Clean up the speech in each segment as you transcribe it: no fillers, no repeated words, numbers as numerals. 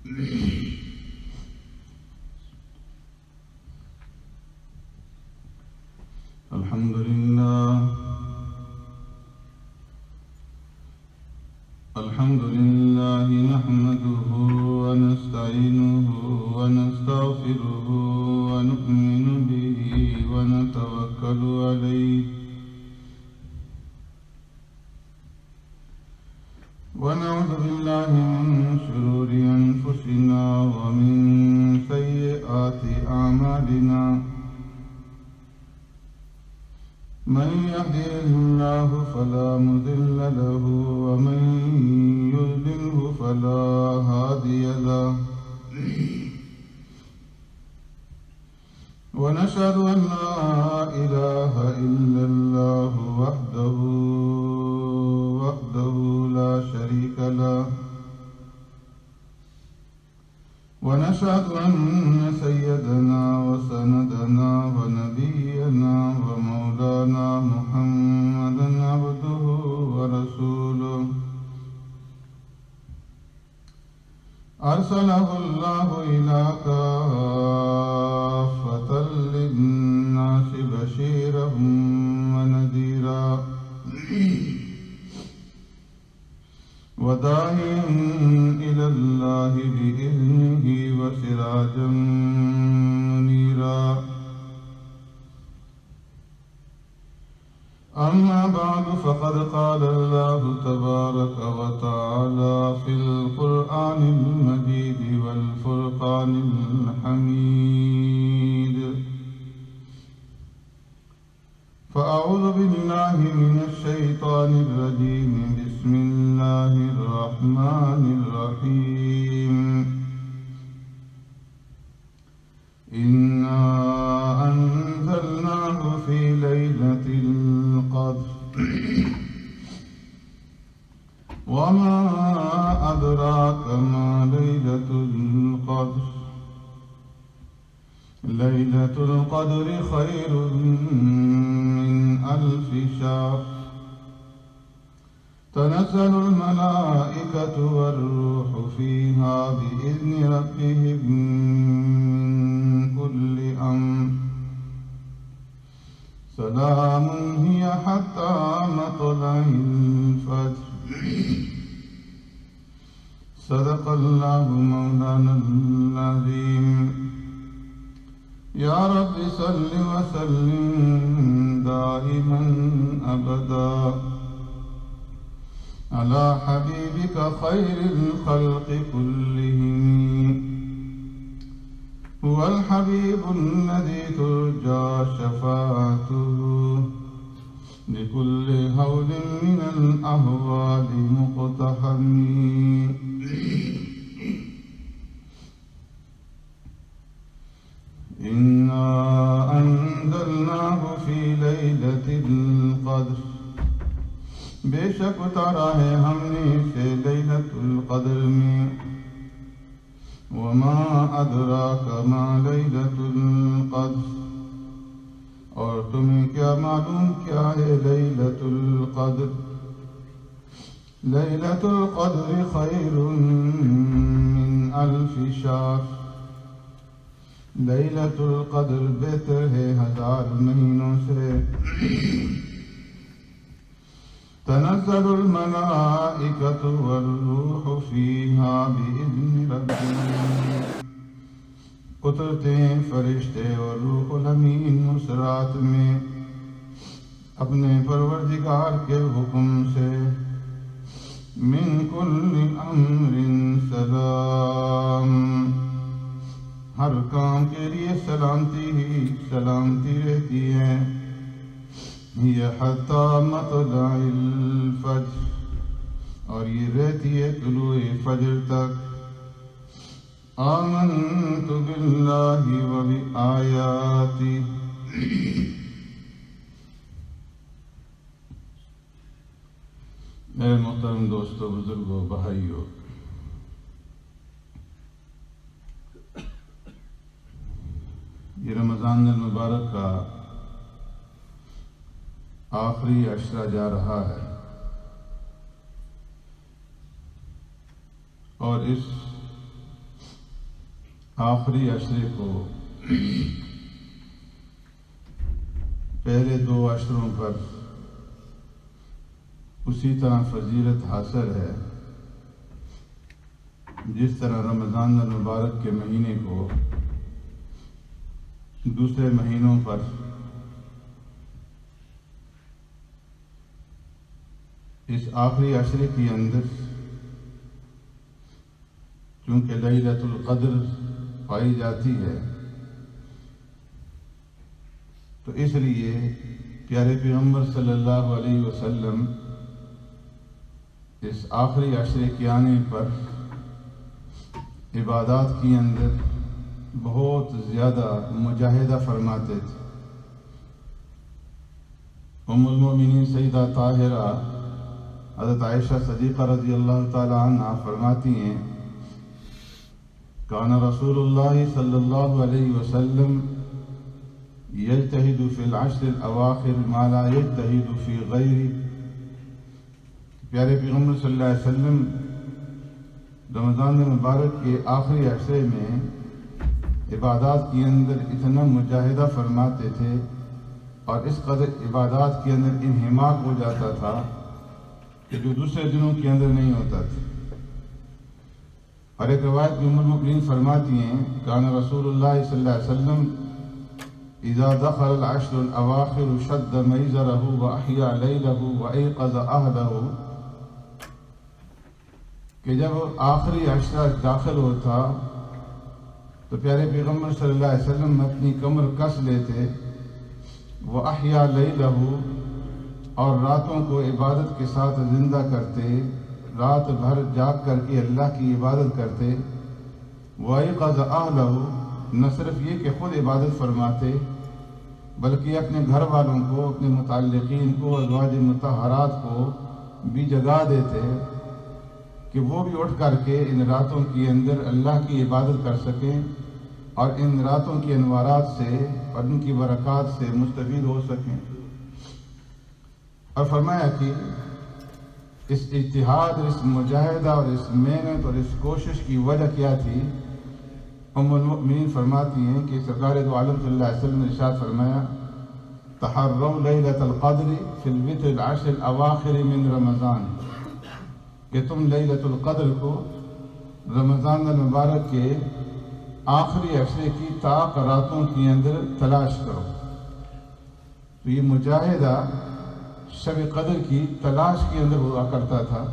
الحمد لله نحمده ونستعينه ونستغفره ونؤمن به ونتوكل عليه ونعوذ بالله من شرور أنفسنا ومن سيئات أعمالنا من يهده الله فلا مضل له ومن يضلله فلا هادي له ونشهد أن لا إله إلا الله وحده لا شريك له ونشهد أن سيدنا وسندنا ونبينا ومولانا محمدا عبده ورسوله أرسله الله إلى كافة للناس بشيرا ونذيرا وداعيا إلى الله بإذنه وسراجا منيرا أما بعد فقد قال الله تبارك وتعالى في القرآن المجيد والفرقان الحميد فأعوذ بالله من الشيطان الرجيم بسم الله الرحمن الرحيم إنا أنزلناه في ليلة القدر وما أدراك ما ليلة القدر ليلة القدر خير من 1000 شهر تنزل الملائكة والروح فيها بإذن ربهم من كل أمر سلام هي حتى مطلع الفجر صدق الله مولانا العظيم يا رب صل وسلم دائما أبدا على حبيبك خير الخلق كلهم هو الحبيب الذي ترجى شفاعته لكل هول من الأهوال مقتحم إنا أنزلناه في ليلة القدر بے شک اتارا ہے ہم نے اسے لیلۃ القدر میں وما ادراک ما لیلۃ القدر اور تمہیں کیا معلوم کیا ہے لیلۃ القدر لیلۃ القدر خیر من 1000 شہر لیلۃ القدر بہتر ہے 1000 مہینوں سے تنزل الملائکۃ والروح فیہا بإذن ربهم اترتے ہیں فرشتے اور روح الامین اس رات میں اپنے پروردگار کے حکم سے من کل امر سلام ہر کام کے لیے سلامتی ہی سلامتی رہتی ہے یہ حتی مطلع الفجر اور یہ رہتی ہے طلوع فجر تک آمنت باللہ و بآیاتی میرے محترم دوستو بزرگوں بھائیو یہ رمضان المبارک کا آخری عشرہ جا رہا ہے اور اس آخری عشرے کو پہلے 2 عشروں پر اسی طرح فضیلت حاصل ہے جس طرح رمضان المبارک کے مہینے کو دوسرے مہینوں پر اس آخری عشرے کے اندر چونکہ لیلۃ القدر پائی جاتی ہے، تو اس لیے پیارے پیغمبر صلی اللہ علیہ وسلم اس آخری عشرے کے آنے پر عبادات کے اندر بہت زیادہ مجاہدہ فرماتے تھے۔ ام المؤمنین سیدہ طاہرہ حضرت عائشہ صدیقہ رضی اللہ تعالی عنہ فرماتی ہیں، کان رسول اللہ صلی اللہ علیہ وسلم یجتہد فی العشر الاواخر ما لا یجتہد فی غیرہ۔ پیارے پیغمبر صلی اللہ علیہ وسلم رمضان مبارک کے آخری عشرے میں عبادات کے اندر اتنا مجاہدہ فرماتے تھے اور اس قدر عبادات کے اندر انہماک ہو جاتا تھا کہ جو دوسرے دنوں کے اندر نہیں ہوتا تھا۔ اور ایک روایت میں ام المؤمنین فرماتی ہیں، کان رسول اللہ صلی اللہ علیہ وسلم اذا دخل العشر الاواخر شد میزرہ واحیا لیلہ وایقظ اہلہ، کہ جب آخری عشرہ داخل ہوتا تو پیارے پیغمبر صلی اللہ علیہ وسلم اپنی کمر کس لیتے، وَأَحْيَا لَيْلَهُ، اور راتوں کو عبادت کے ساتھ زندہ کرتے، رات بھر جاگ کر کے اللہ کی عبادت کرتے، وَأَيْقَظَ أَهْلَهُ، نہ صرف یہ کہ خود عبادت فرماتے بلکہ اپنے گھر والوں کو، اپنے متعلقین کو، ازواج مطہرات کو بھی جگا دیتے کہ وہ بھی اٹھ کر کے ان راتوں کے اندر اللہ کی عبادت کر سکیں اور ان راتوں کی انوارات سے اور ان کی برکات سے مستفید ہو سکیں۔ اور فرمایا کہ اس اجتہاد، اس مجاہدہ اور اس محنت اور اس کوشش کی وجہ کیا تھی؟ ام المؤمنین فرماتی ہیں کہ سرکار دو عالم صلی اللہ علیہ وسلم نے ارشاد فرمایا، تحروا لیلۃ القدر فی الوتر العشر الاواخر من رمضان، کہ تم لیلۃ القدر کو رمضان المبارک کے آخری عشرے کی طاق راتوں کے اندر تلاش کرو۔ تو یہ مجاہدہ شب قدر کی تلاش کے اندر ہوا کرتا تھا۔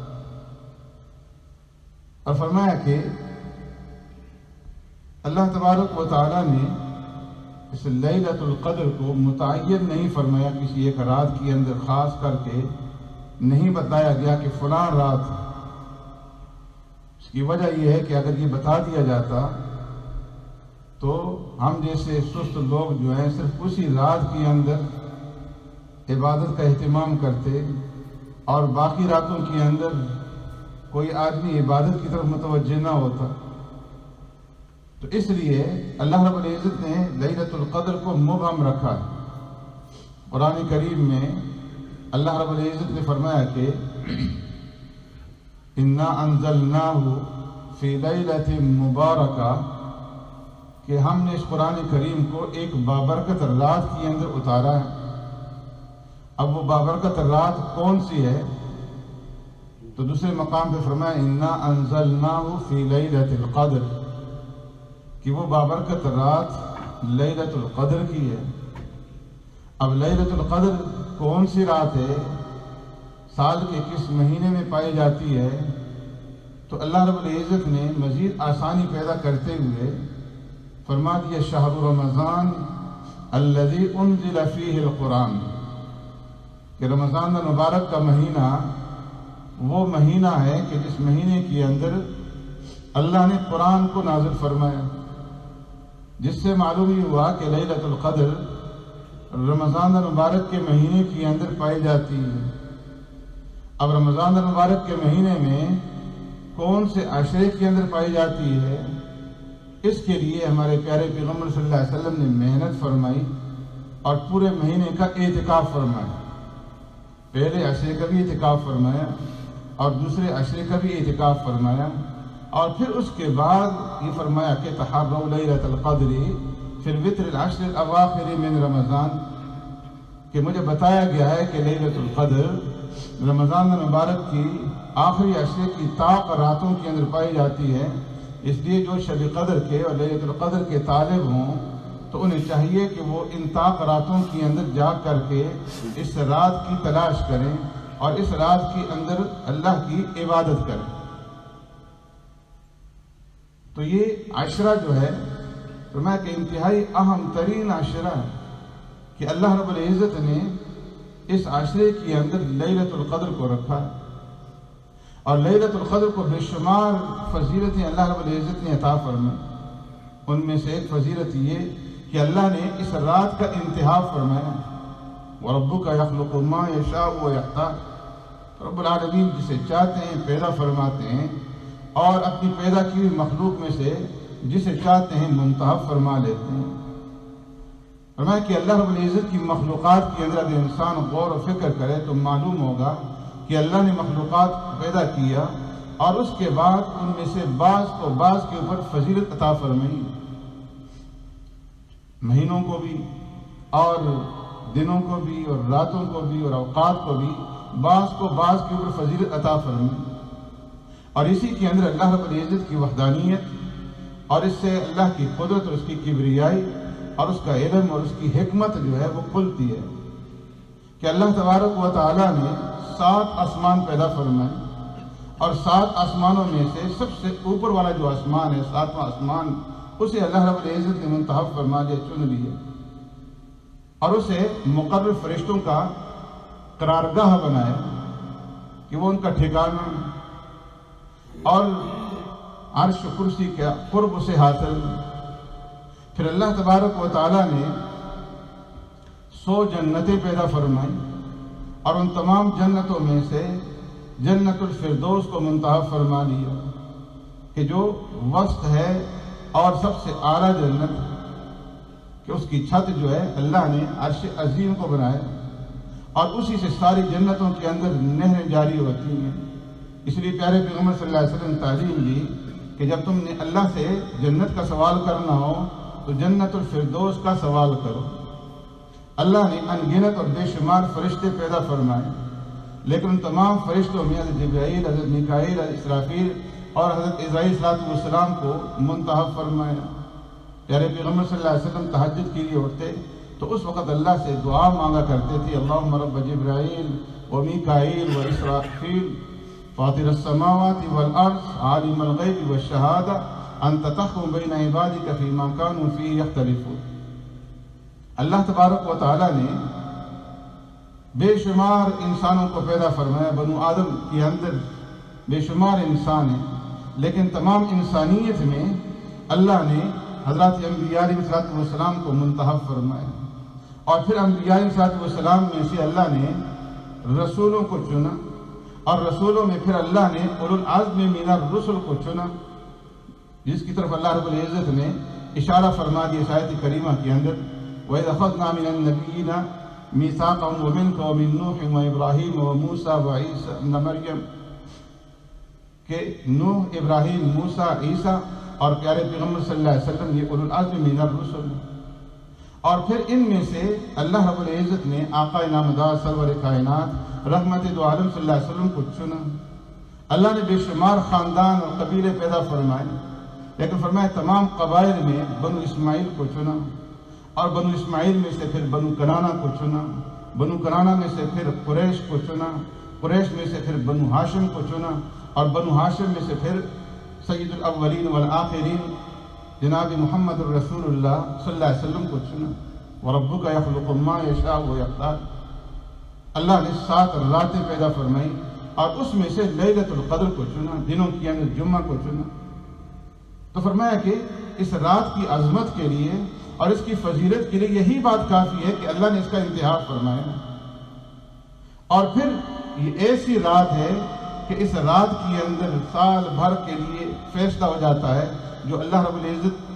اور فرمایا کہ اللہ تبارک و تعالیٰ نے اس لیلۃ القدر کو متعین نہیں فرمایا، کسی ایک رات کے اندر خاص کر کے نہیں بتایا گیا کہ فلاں رات۔ اس کی وجہ یہ ہے کہ اگر یہ بتا دیا جاتا تو ہم جیسے سست لوگ جو ہیں صرف اسی رات کے اندر عبادت کا اہتمام کرتے اور باقی راتوں کے اندر کوئی آدمی عبادت کی طرف متوجہ نہ ہوتا۔ تو اس لیے اللہ رب العزت نے لیلۃ القدر کو مبہم رکھا ہے۔ قرآن کریم میں اللہ رب العزت نے فرمایا کہ اِنَّا أَنزَلْنَاهُ فِي لَيْلَةٍ مُبَارَكَةٍ، کہ ہم نے اس قرآن کریم کو ایک بابرکت رات کے اندر اتارا ہے۔ اب وہ بابرکت رات کون سی ہے؟ تو دوسرے مقام پہ فرمایا اِنَّا أَنزَلْنَاهُ فِي لَيْلَةِ الْقَدْرِ، کہ وہ بابرکت رات لیلۃ القدر کی ہے۔ اب لیلۃ القدر کون سی رات ہے، سال کے کس مہینے میں پائی جاتی ہے؟ تو اللہ رب العزت نے مزید آسانی پیدا کرتے ہوئے فرما دیا، شہر رمضان الذی انزل فیہ القرآن، کہ رمضان المبارک کا مہینہ وہ مہینہ ہے کہ جس مہینے کے اندر اللہ نے قرآن کو نازل فرمایا، جس سے معلوم ہی ہوا کہ لیلۃ القدر رمضان المبارک کے مہینے کے اندر پائی جاتی ہے۔ اب رمضان المبارک کے مہینے میں کون سے عشرے کے اندر پائی جاتی ہے، اس کے لیے ہمارے پیارے پیغمبر صلی اللہ علیہ وسلم نے محنت فرمائی اور پورے مہینے کا اعتکاف فرمایا۔ پہلے عشرے کا بھی اعتکاف فرمایا اور دوسرے عشرے کا بھی اعتکاف فرمایا، اور پھر اس کے بعد یہ فرمایا کہ تحروا لیلۃ القدر فی الوتر العشر الاواخر من رمضان، کہ مجھے بتایا گیا ہے کہ لیلۃ القدر رمضان مبارک کی آخری عشرے کی طاق راتوں کے اندر پائی جاتی ہے، اس لیے جو شب قدر کے اور لیلۃ القدر کے طالب ہوں تو انہیں چاہیے کہ وہ ان طاق راتوں کے اندر جا کر کے اس رات کی تلاش کریں اور اس رات کے اندر اللہ کی عبادت کریں۔ تو یہ عشرہ جو ہے فرمایا کہ انتہائی اہم ترین عشرہ ہے کہ اللہ رب العزت نے اس عشرے کے اندر لیلۃ القدر کو رکھا ہے، اور لیلۃ القدر کو بے شمار فضیلتیں اللہ رب العزت نے عطا فرمائی۔ ان میں سے ایک فضیلت یہ کہ اللہ نے اس رات کا انتخاب فرمایا، وَرَبُّكَ يَخْلُقُ مَا يَشَاءُ وَيَخْتَارُ، رب العالمین جسے چاہتے ہیں پیدا فرماتے ہیں اور اپنی پیدا کی ہوئی مخلوق میں سے جسے چاہتے ہیں منتخب فرما لیتے ہیں۔ فرمایا کہ اللہ رب العزت کی مخلوقات کے اندر اگر انسان غور و فکر کرے تو معلوم ہوگا کہ اللہ نے مخلوقات پیدا کیا اور اس کے بعد ان میں سے بعض کو بعض کے اوپر فضیلت عطا فرمائی، مہینوں کو بھی اور دنوں کو بھی اور راتوں کو بھی اور اوقات کو بھی بعض کو بعض کے اوپر فضیلت عطا فرمائی، اور اسی کے اندر اللہ رب العزت کی وحدانیت اور اس سے اللہ کی قدرت اور اس کی کبریائی اور اس کا علم اور اس کی حکمت جو ہے وہ کھلتی ہے کہ اللہ تبارک و تعالیٰ نے 7 آسمان پیدا فرمائے، اور 7 آسمانوں میں سے سب سے اوپر والا جو آسمان ہے 7واں آسمان، اسے اللہ رب العزت نے منتخب فرما لیا، چن لیا، اور اسے مقرر فرشتوں کا قرارگاہ بنایا کہ وہ ان کا ٹھکانہ، اور عرش و کرسی کے قرب سے حاصل۔ پھر اللہ تبارک و تعالیٰ نے 100 جنتیں پیدا فرمائیں، اور ان تمام جنتوں میں سے جنت الفردوس کو منتخب فرما لیا کہ جو وسط ہے اور سب سے اعلیٰ جنت، کہ اس کی چھت جو ہے اللہ نے عرش عظیم کو بنایا، اور اسی سے ساری جنتوں کے اندر نہریں جاری ہوتی ہیں۔ اس لیے پیارے پیغمبر صلی اللہ علیہ وسلم تعلیم دی کہ جب تم نے اللہ سے جنت کا سوال کرنا ہو تو جنت الفردوس کا سوال کرو۔ اللہ نے انگنت اور بے شمار فرشتے پیدا فرمائے، لیکن ان تمام فرشتوں میں حضرت جبرائیل، حضرت میکائیل، حضرت اسرافیل اور حضرت عزرائیل صلی اللہ علیہ وسلم کو منتخب فرمایا۔ پیارے پیغمبر صلی اللہ علیہ وسلم تہجد کے لیے اٹھتے تو اس وقت اللہ سے دعا مانگا کرتے تھے، اللہم رب جبرائیل و میکائیل و اسرافیل فاطر السماوات والارض عالم الغیب والشہادہ انت تحکم بین عبادک فیما کانوا فیہ یختلفون۔ اللہ تبارک و تعالیٰ نے بے شمار انسانوں کو پیدا فرمایا، بنو آدم کے اندر بے شمار انسان ہیں، لیکن تمام انسانیت میں اللہ نے حضرات انبیاء علیہ السلام کو منتخب فرمایا، اور پھر انبیاء علیہ السلام میں سے اللہ نے رسولوں کو چنا، اور رسولوں میں پھر اللہ نے اولو العزم من الرسل کو چنا، جس کی طرف اللہ رب العزت نے اشارہ فرما دیا اس آیت کریمہ کے اندر، وَإِذْ أَخَذْنَا مِنَ النَّبِيِّينَ مِيثَاقَهُمْ وَمِنْكَ وَمِن نُوحٍ وَإِبْرَاهِيمَ وَمُوسَىٰ وَعِيسَىٰ ابْنَ مَرْيَمَ، کہ نوح، ابراہیم، موسیٰ، عیسیٰ اور پیارے پیغمبر صلی اللہ علیہ وسلم یہ اولو العزم من الرسل، اور پھر ان میں سے اللہ رب العزت نے آقا نامدار سرور کائنات رحمت دو عالم صلی اللہ علیہ وسلم کو چنا۔ اللہ نے بے شمار خاندان اور قبیلے پیدا فرمائے، لیکن فرمایا تمام قبائل میں بنو اسماعیل کو چنا، اور بنو اسماعیل میں سے پھر بنو کنانہ کو چنا، بنو کنانہ میں سے پھر قریش کو چنا، قریش میں سے پھر بنو ہاشم کو چنا، اور بنو ہاشم میں سے پھر سید الاولین والآخرین جناب محمد الرسول اللہ صلی اللہ علیہ وسلم کو چنا۔ وَرَبُّكَ يَخْلُقُ مَا يَشَاءُ وَيَخْتَارُ، اللہ نے 7 راتیں پیدا فرمائی اور اس میں سے لیلۃ القدر کو چنا، دنوں کے اندر جمعہ کو چنا۔ تو فرمایا کہ اس رات کی عظمت کے لیے اور اس کی فضیلت کے لیے یہی بات کافی ہے کہ اللہ نے اس کا انتخاب فرمایا، اور پھر یہ ایسی رات ہے کہ اس رات کے اندر سال بھر کے لیے فیصلہ ہو جاتا ہے، جو اللہ رب العزت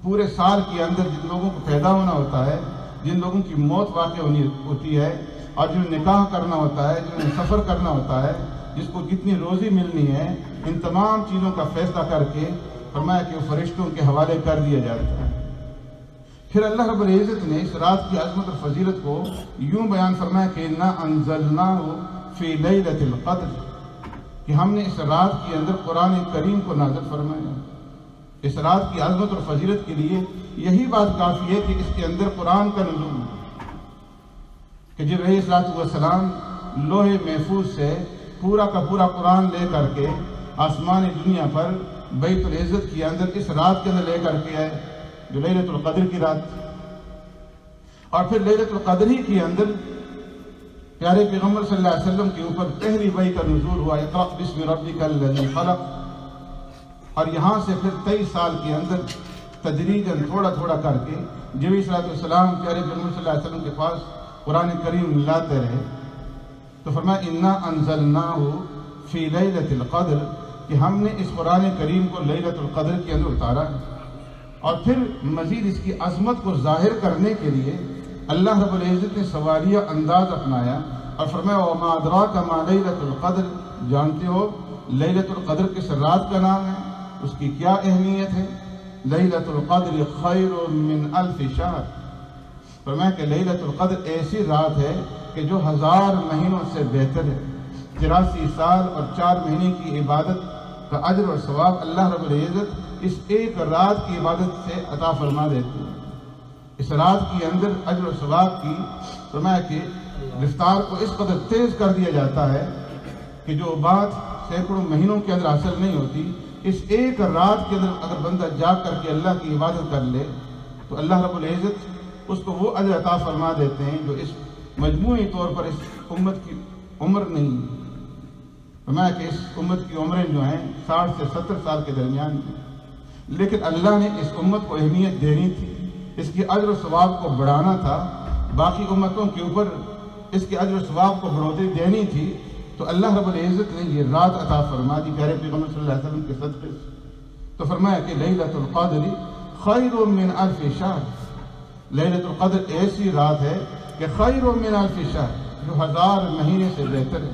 پورے سال کے اندر جن لوگوں کو پیدا ہونا ہوتا ہے، جن لوگوں کی موت واقع ہونی ہوتی ہے، اور جنہیں نکاح کرنا ہوتا ہے، جنہیں سفر کرنا ہوتا ہے، جس کو کتنی روزی ملنی ہے، ان تمام چیزوں کا فیصلہ کر کے فرمایا کہ وہ فرشتوں کے حوالے کر دیا جاتا ہے۔ پھر اللہ رب العزت نے اس رات کی عظمت اور فضیلت کو یوں بیان فرمایا کہ انا انزلناہ فی لیلۃ القدر، کہ ہم نے اس رات کے اندر قرآن کریم کو نازل فرمایا۔ اس رات کی عظمت اور فضیلت کے لیے یہی بات کافی ہے کہ اس کے اندر قرآن کا نزول ہے، کہ جبرائیل علیہ الصلوۃ والسلام لوح محفوظ سے پورا کا پورا قرآن لے کر کے آسمان دنیا پر بیت العزت کے اندر اس رات کے اندر لے کر کے آئے، جو لیلۃ القدر کی رات تھی۔ اور پھر لیلۃ القدر ہی کے اندر پیارے پیغمبر صلی اللہ علیہ وسلم کے اوپر پہلی وحی کا نزول ہوا، اقرأ بسم ربک الذی خلق۔ اور یہاں سے پھر 23 سال کے اندر تدریجاً تھوڑا تھوڑا کر کے جبرائیل علیہ السلام پیارے پیغمبر صلی اللہ علیہ وسلم کے پاس قرآن کریم لاتے رہے، تو فرمایا انا انزلناہ فی لیلۃ القدر، کہ ہم نے اس قرآن کریم کو لیلۃ القدر کے اندر اتارا ہے۔ اور پھر مزید اس کی عظمت کو ظاہر کرنے کے لیے اللہ رب العزت نے سواریہ انداز اپنایا اور فرمایا وما ادراک ما لیلۃ القدر، جانتے ہو لیلۃ القدر کس رات کا نام ہے، اس کی کیا اہمیت ہے؟ لیلۃ القدر خیر من الف شہر، فرمایا کہ لیلۃ القدر ایسی رات ہے کہ جو 1000 مہینوں سے بہتر ہے۔ 83 سال اور 4 مہینے کی عبادت کا اجر اور ثواب اللہ رب العزت اس ایک رات کی عبادت سے عطا فرما دیتے ہیں۔ اس رات کے اندر اجر و ثواب کی فرمایا کہ رفتار کو اس قدر تیز کر دیا جاتا ہے کہ جو بات سینکڑوں مہینوں کے اندر حاصل نہیں ہوتی، اس ایک رات کے اندر اگر بندہ جاگ کر کے اللہ کی عبادت کر لے تو اللہ رب العزت اس کو وہ اجر عطا فرما دیتے ہیں جو اس مجموعی طور پر اس امت کی عمر نہیں، فرمایا کہ اس امت کی عمریں جو ہیں 60 سے 70 سال کے درمیان ہیں، لیکن اللہ نے اس امت کو اہمیت دینی تھی، اس کی اجر و ثواب کو بڑھانا تھا، باقی امتوں کے اوپر اس کے اجر و ثواب کو بڑھوتری دینی تھی، تو اللہ رب العزت نے یہ رات عطا فرما دی پیارے پیغمبر صلی اللہ علیہ وسلم کے صدقے سے۔ تو فرمایا کہ لیلۃ القدر خیر من الف شہر، لیلۃ القدر ایسی رات ہے کہ خیر من الف شہر، جو 1000 مہینے سے بہتر ہے۔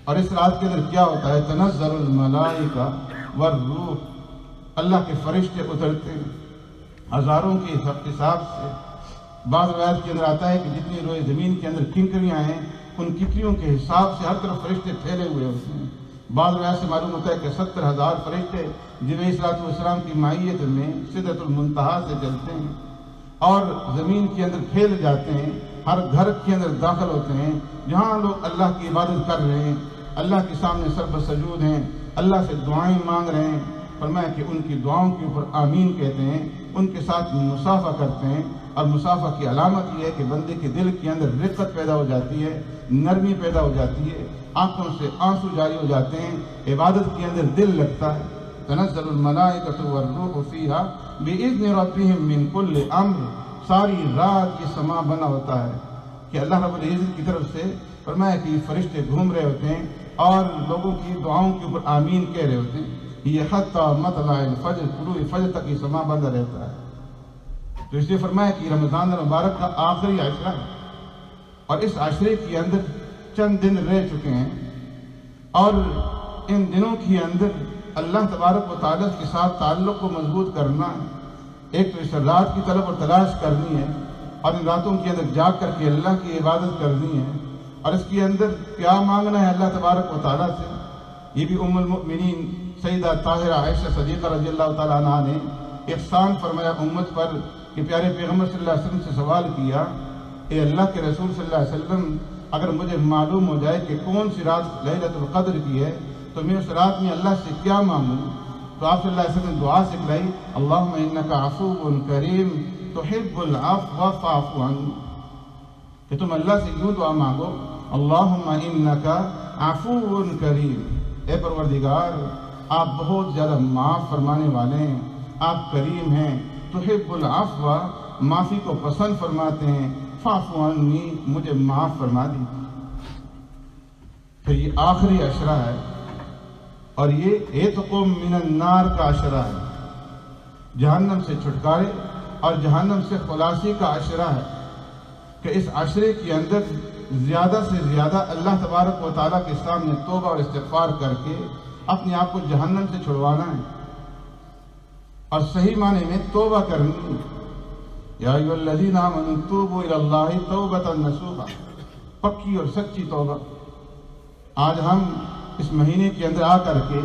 اور اس رات کے اندر کیا ہوتا ہے؟ تنزل الملائکہ والروح، اللہ کے فرشتے اترتے ہیں ہزاروں کے حساب سے۔ بعض روایت کے اندر آتا ہے کہ جتنی روئے زمین کے اندر کنکریاں ہیں ان کنکریوں کے حساب سے ہر طرف فرشتے پھیلے ہوئے ہوتے ہیں۔ بعض روایت سے معلوم ہوتا ہے کہ 70,000 فرشتے جبرائیل علیہ السلام کی معیت میں سدرۃ المنتہا سے چلتے ہیں اور زمین کے اندر پھیل جاتے ہیں، ہر گھر کے اندر داخل ہوتے ہیں جہاں لوگ اللہ کی عبادت کر رہے ہیں، اللہ کے سامنے سر بسجود ہیں، اللہ سے دعائیں مانگ رہے ہیں۔ فرمایا کہ ان کی دعاؤں کے اوپر آمین کہتے ہیں، ان کے ساتھ مصافحہ کرتے ہیں، اور مصافحہ کی علامت یہ ہے کہ بندے کے دل کے اندر رقت پیدا ہو جاتی ہے، نرمی پیدا ہو جاتی ہے، آنکھوں سے آنسو جاری ہو جاتے ہیں، عبادت کے اندر دل لگتا ہے۔ تنزل الملائکۃ والروح فیہا بإذن ربہم من کل امر، ساری رات یہ سما بنا ہوتا ہے کہ اللہ رب العزت کی طرف سے فرمایا کہ یہ فرشتے گھوم رہے ہوتے ہیں اور لوگوں کی دعاؤں کے اوپر آمین کہہ رہے ہوتے ہیں۔ یہ حتیٰ مطلع الفجر، طلوع فجر تک یہ سما بندہ رہتا ہے۔ تو اس لیے فرمایا کہ رمضان المبارک کا آخری عشرہ ہے اور اس عشرے کے اندر چند دن رہ چکے ہیں، اور ان دنوں کے اندر اللہ تبارک و تعالیٰ کے ساتھ تعلق کو مضبوط کرنا ہے۔ ایک تو اس رات کی طلب اور تلاش کرنی ہے اور ان راتوں کے اندر جاگ کر کے اللہ کی عبادت کرنی ہے، اور اس کے اندر کیا مانگنا ہے اللہ تبارک و تعالیٰ سے۔ یہ بھی ام المؤمنین سیدہ طاہرہ عائشہ صدیقہ رضی اللہ تعالیٰ عنہ نے احسان فرمایا امت پر کہ پیارے پیغمبر صلی اللہ علیہ وسلم سے سوال کیا، اے اللہ کے رسول صلی اللہ علیہ وسلم، اگر مجھے معلوم ہو جائے کہ کون سی رات لیلۃ القدر کی ہے تو میں اس رات میں اللہ سے کیا مانگوں؟ تو آپ صلی اللہ علیہ وسلم نے دعا سکھلائی، اللہم انک عفو کریم تحب العفو فاعف عنی، کہ تم اللہ سے یوں دعا مانگو، اللہم انک عفو کریم، اے پروردگار آپ بہت زیادہ معاف فرمانے والے ہیں، آپ کریم ہیں، تحب العفو معافی کو پسند فرماتے ہیں، فاعف عنی مجھے معاف فرما دیجیے۔ پھر یہ آخری عشرہ ہے اور یہ عتق من النار کا عشرہ ہے، جہنم سے چھٹکارے اور جہنم سے خلاصی کا عشرہ ہے، کہ اس عشرے کے اندر زیادہ سے زیادہ اللہ تبارک و تعالیٰ کے سامنے توبہ اور استغفار کر کے اپنے آپ کو جہنم سے چھڑوانا ہے، اور صحیح معنی میں توبہ کرنی ہے۔ یا ایھا الذین آمنوا توبوا الی اللہ توبۃ نصوحا، پکی اور سچی توبہ۔ آج ہم اس مہینے کے اندر آ کر کے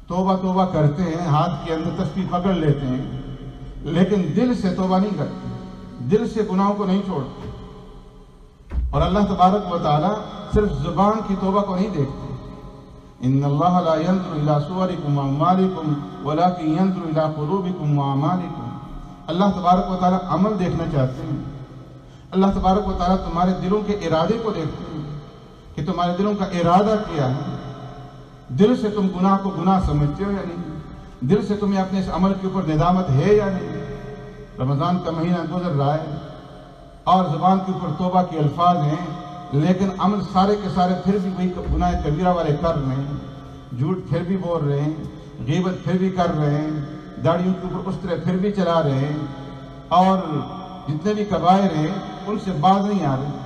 توبہ توبہ کرتے ہیں، ہاتھ کے اندر تسبیح پکڑ لیتے ہیں، لیکن دل سے توبہ نہیں کرتے، دل سے گناہوں کو نہیں چھوڑتے۔ اور اللہ تبارک و تعالیٰ صرف زبان کی توبہ کو نہیں دیکھتے۔ ان اللہ لا ينظر الى صورکم واعمالکم ولکن ينظر الى قلوبکم واعمالکم۔ اللہ تبارک و تعالیٰ عمل دیکھنا چاہتے ہیں۔ اللہ تبارک و تعالیٰ تمہارے دلوں کے ارادے کو دیکھتے ہیں کہ تمہارے دلوں کا ارادہ کیا ہے۔ دل سے تم گناہ کو گناہ سمجھتے ہو یا نہیں؟ دل سے تمہیں اپنے اس عمل کے اوپر ندامت ہے یا نہیں؟ رمضان کا مہینہ گزر رہا ہے اور زبان کے اوپر توبہ کے الفاظ ہیں، لیکن عمل سارے کے سارے پھر بھی وہی گناہ کبیرہ والے کر رہے ہیں۔ جھوٹ پھر بھی بول رہے ہیں، غیبت پھر بھی کر رہے ہیں، داڑھیوں کے اوپر اس طرح پھر بھی چلا رہے ہیں، اور جتنے بھی کبائر ہیں ان سے باز نہیں آ رہے۔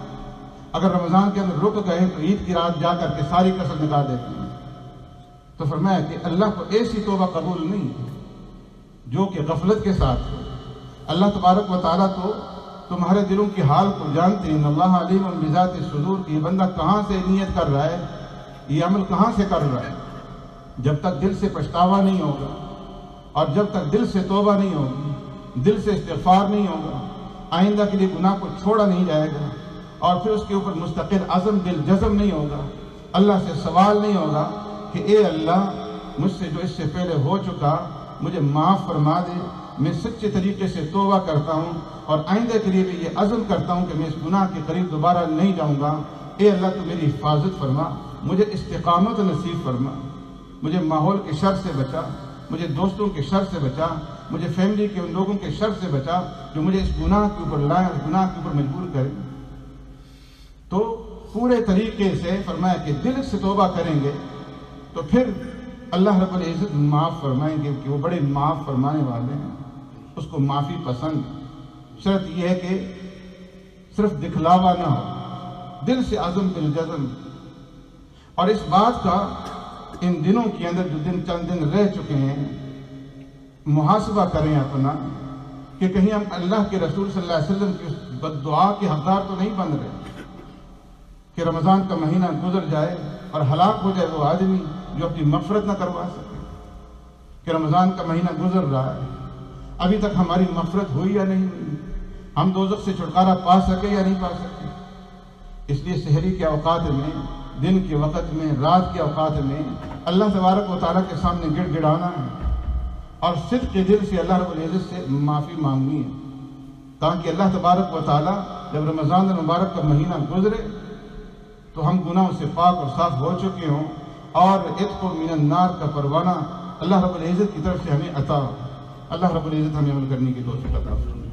اگر رمضان کے اندر رک گئے تو عید کی رات جا کر کے ساری کسر نکال دیتے ہیں۔ تو فرمایا کہ اللہ کو ایسی توبہ قبول نہیں جو کہ غفلت کے ساتھ ہو۔ اللہ تبارک و تعالیٰ تو تمہارے دلوں کی حال کو جانتے ہیں۔ ان اللہ علیم بذات الصدور، کہ یہ بندہ کہاں سے نیت کر رہا ہے، یہ عمل کہاں سے کر رہا ہے۔ جب تک دل سے پچھتاوا نہیں ہوگا، اور جب تک دل سے توبہ نہیں ہوگی، دل سے استغفار نہیں ہوگا، آئندہ کے لیے گناہ کو چھوڑا نہیں جائے گا، اور پھر اس کے اوپر مستقل عزم دل جزم نہیں ہوگا، اللہ سے سوال نہیں ہوگا کہ اے اللہ مجھ سے جو اس سے پہلے ہو چکا مجھے معاف فرما دے، میں سچے طریقے سے توبہ کرتا ہوں اور آئندہ کے لیے بھی یہ عزم کرتا ہوں کہ میں اس گناہ کے قریب دوبارہ نہیں جاؤں گا۔ اے اللہ تو میری حفاظت فرما، مجھے استقامت نصیب فرما، مجھے ماحول کے شر سے بچا، مجھے دوستوں کے شر سے بچا، مجھے فیملی کے ان لوگوں کے شر سے بچا جو مجھے اس گناہ کے اوپر لائیں، اس گناہ کے اوپر مجبور کریں۔ تو پورے طریقے سے فرمایا کہ دل سے توبہ کریں گے تو پھر اللہ رب العزت معاف فرمائیں گے، کہ وہ بڑے معاف فرمانے والے ہیں، اس کو معافی پسند۔ شرط یہ ہے کہ صرف دکھلاوا نہ ہو، دل سے عزم بالجزم۔ اور اس بات کا ان دنوں کے اندر جو چند دن رہ چکے ہیں محاسبہ کریں اپنا، کہ کہیں ہم اللہ کے رسول صلی اللہ علیہ وسلم کی اس بد دعا کے حقدار تو نہیں بن رہے کہ رمضان کا مہینہ گزر جائے اور ہلاک ہو جائے وہ آدمی جو اپنی مغفرت نہ کروا سکے، کہ رمضان کا مہینہ گزر رہا ہے، ابھی تک ہماری مغفرت ہوئی یا نہیں ہوئی، ہم دوزخ سے چھٹکارا پا سکے یا نہیں پا سکے۔ اس لیے سحری کے اوقات میں، دن کے وقت میں، رات کے اوقات میں اللہ تبارک و تعالیٰ کے سامنے گڑ گڑانا ہے، اور صدق کے دل سے اللہ رب العزت سے معافی مانگنی ہے، تاکہ اللہ تبارک و تعالیٰ جب رمضان المبارک کا مہینہ گزرے تو ہم گناہوں سے پاک اور صاف ہو چکے ہوں، اور عتق من النار کا پروانہ اللہ رب العزت کی طرف سے ہمیں عطا۔ اللہ رب العزت ہمیں عمل کرنے کی توفیق عطا فرمائے۔